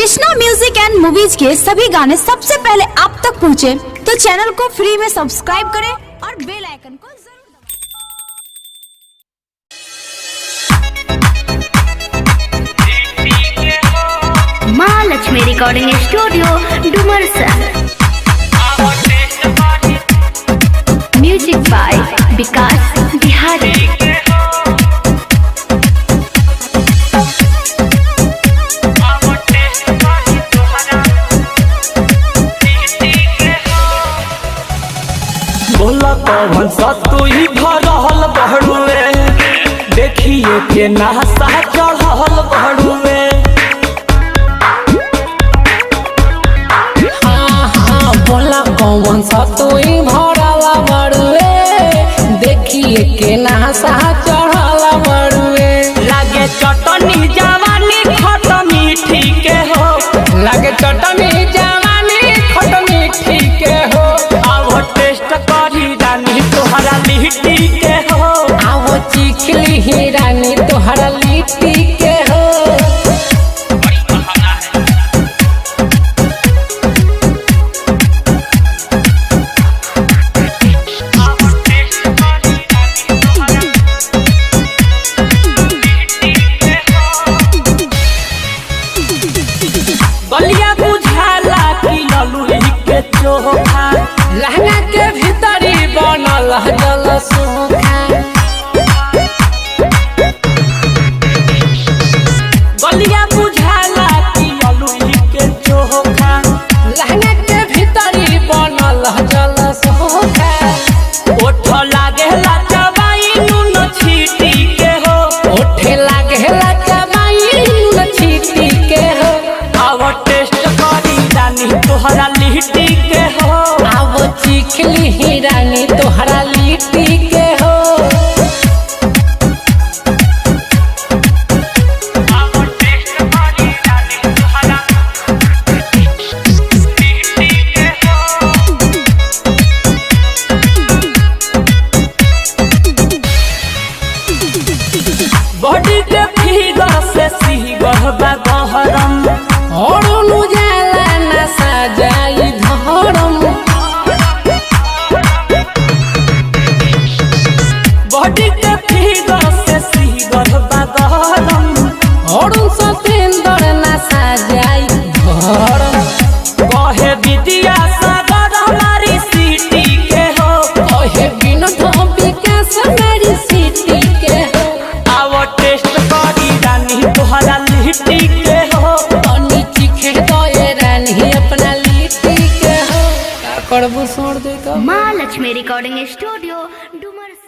Krishna music and movies के सभी गाने सबसे पहले आप तक पहुंचे, तो चैनल को फ्री में सब्सक्राइब करें और बेल आइकन को जरूर दबाएं। महालक्ष्मी रिकॉर्डिंग स्टूडियो डुमरसन। Music by Vikas Bihari. बोला कौन सा तू ही भरल बहड़ुए, देखिए के नासा चढ़ल बहड़ुए। हाँ बोला कौन सा तू ही भरल बहड़ुए, देखिए के नासा चढ़ल बहड़ुए। लागे चटनी जवानी खट मीठी के हो, लागे चटनी जवानी खट मीठी के हो। अब टेस्ट करी रानी तोहरा लिट्टी के हो, आओ चिखली ही रानी तोहरा लिट्टी के हो। बलिया बुझाला कि ललुई के चोखा, लहंगा के भीतरी बनल जल सूखा। बलिया बुझाला कि ललुई के चोखा, लहंगा के भीतरी बनल जल सूखा। ओठ लागेला चबाई नून छीटी के हो, ओठ लागेला चबाई नून छीटी के हो। अब टेस्ट करी रानी तोहरा लिट्टी के हो, अब चिखली ही रानी तोहरा लिट्टी के हो। बॉडी के फिगर से सीगर बा गहरम, और उजाला न सजाई धरम। बॉडी के फिगर से सीगर बा गहरम, और सतेंद्र न सजाई धरम। कहे विद्या सागर हमारी सिटी के हो, कहे विनोद विकास हमारी सिटी के हो। आओ टेस्ट करी रानी तोहरा लिट्टी के हो, पानी चिखे गए रानी अपना लिट्टी के हो। का करबू छोड़ दे तो। Mahalakshmi recording studio Dumarsan.